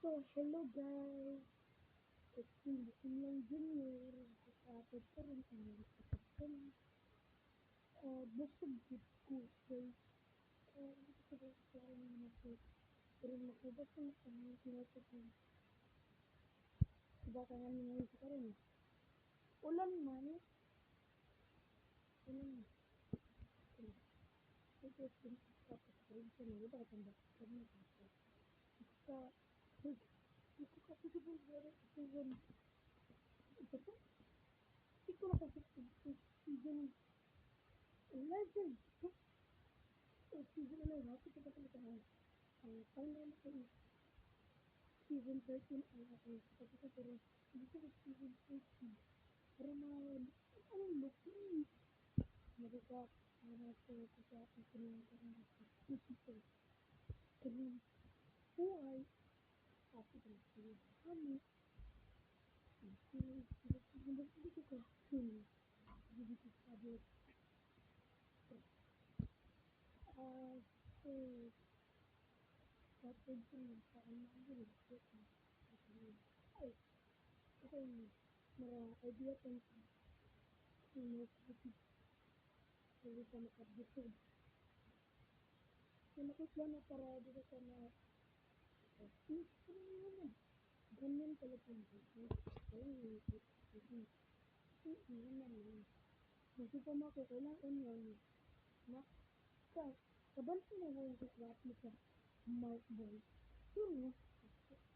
So, hello guys, it's me, Simlang Junior. Kapatid ko rin ang nagkakapin. Busog gid ko, guys. Hindi ko ba klaro naman ako. Pero makabasa na kami sinato ko. Diba ka nga nangyay sa karin? Ulan man, ulan man. Ito yung tapos ko rin siya na. Diba katang bakit kami kasi. Basta, ito kasi sa bulgari, season. Ito po, ito na kasi season 11. Season 11, ako ito kasi ito ang final ko is season 13 ang ako kasi ko pero gusto ko season 14 para ano looking nagka ano ko sa aking pinagkaroon ako ito kaya buhay ako ito kaya kami hindi ko ka hindi ko sabi so kapag ko sa ano ay ako mara idea tong ano hindi ka makabusog so nakuplano para dito sa na ganyan pala po ayun naman nakita mo ko kailangan yun na kabansin mo yung susulat mo sa Mark Boy yun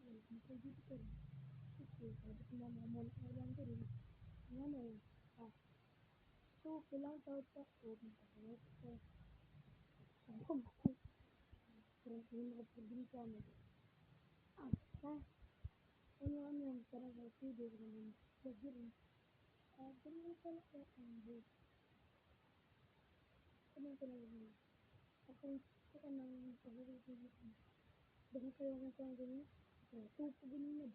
nakagito ko rin kasi sabi ko mama mo na lang ko rin nga na yun so kailangan tawag pa o magkakawag sa ako parang kung makapagdinsa mo ha ano yung parang video naman lagi rin ganyan pala ko ang boy ganyan pala yun ako ka ng pagkakawag dahil kayo ng kong ganyan ito po ganyan na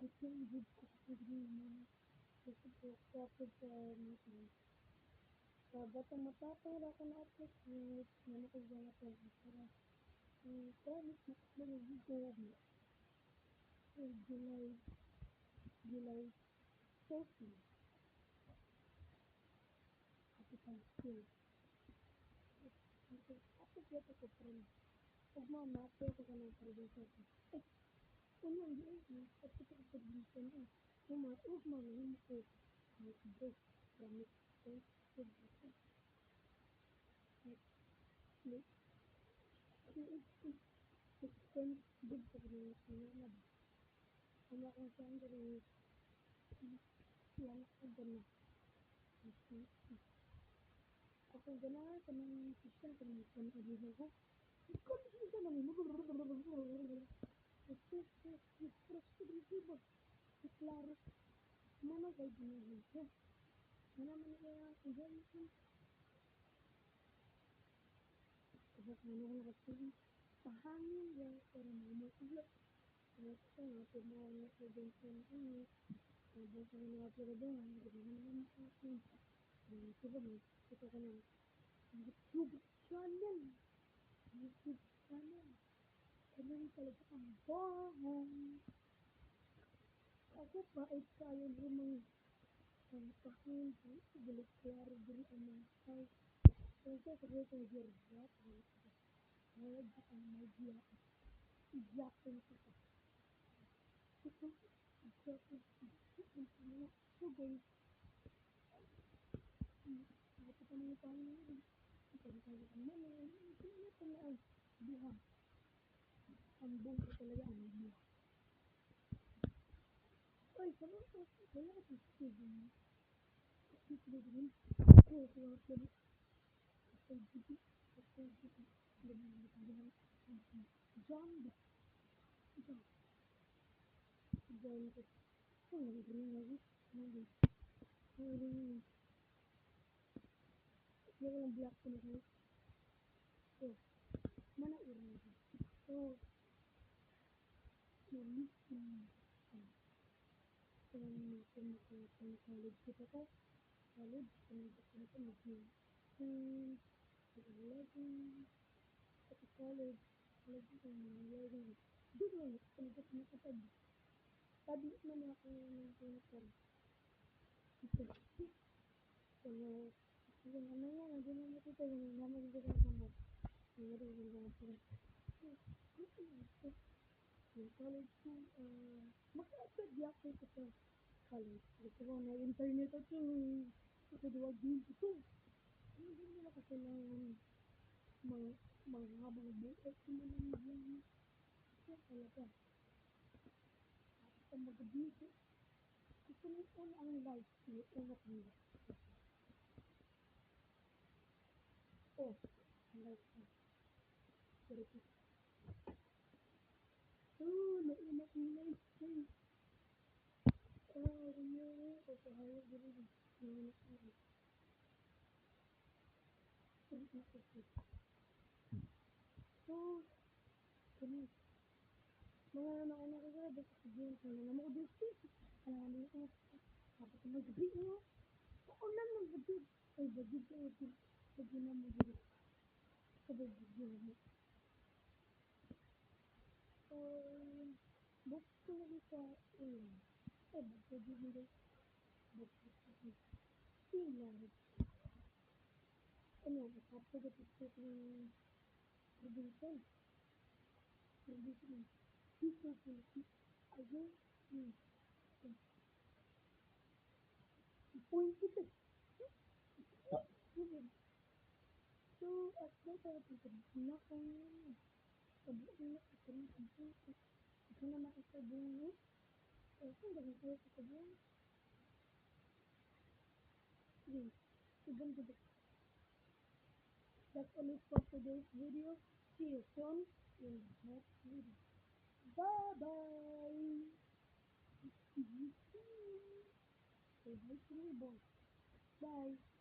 ito yung good ko kasi ganyan naman kasi po kapag sa mga sa batang matapang ako na upload na nakagawa ko para promise na mag-video July 30 kasi pang school ako dito ko friend pag mamate ako ka ng producer ko ano ang yun at ito ko producer na umama ko break promise ko extend good sa kanila ano akong siyang gawin yan ako gano'n ako gano'n sa mga system ko ng pag-ibig ko ikaw hindi ka namin klaro mana kayo ginagawa mana man kaya iyan kapag ano ko nakasili pahangin yan pero mo ulit ito nga pinawala sa bensin ano habang sa mga pagkagawa gano'n naman sa akin diba mo ito ka na YouTube channel YouTube channel ganun talaga ang bongong ako pa ay kaya limang ang pahangin sa gulit klaro diri ang mga tao kasi sa gulit ang girya wala di ang magya iyakin ko sa ito iyakin ang mga so guys ako pa mga pahangin ito talaga ang mga ito na ang buha ang buha talaga ang buha ay sama ko wala ko sa season dito din ko wala ko sa dito sa dito John John ko naging lagi naging yung black ko na so mana irin so nalising so natin makakang college kita ko college kung gusto ko mag-11 sa college college ko mga 11 Dito, pagkat nakatabi. Tabi man ako ng pinsan. Ito. Kaya, yung ano yan, hindi mo makita yung naman dito sa mga. Mayroon yung mga sila. Yung college ko, maka-apply di ako sa college. Gusto ko na internet ako. Kasi duwag din ito. Ano din nila kasi ng mga habang bukas mo ng mga. Ito talaga. Sa mga busy. Gusto mo ito ang life. Ito na kong life. Oh, life na. Pero ito. Oh, nauna kong life. Oh, yeah. Okay, hayag din. Nauna kong life. Ito na ko. So, ganun. Mga nauna ko sa basta sa gym. Kaya naman ako din siya. Alam mo ko. Tapos sa magabi mo. Ako lang ng gabi. Ay, gabi ka. Gabi na mo din. Sa gabi mo. So, gusto ko sa ilan. Eh, gusto ko din. Gusto ko din. Ilan. Ano, tapos ko gusto ko ng provincial. Provincial. Dito ko. Ayun. Point ko. So, at that time, na kung sabihin na ito ng computer, ito na makasabungo. So, kung ganun kayo kasabungo, sige, ibang gabi. That's all it for today's video. See you soon in the next video. Bye-bye! See you soon! Say hi to my boss. Bye!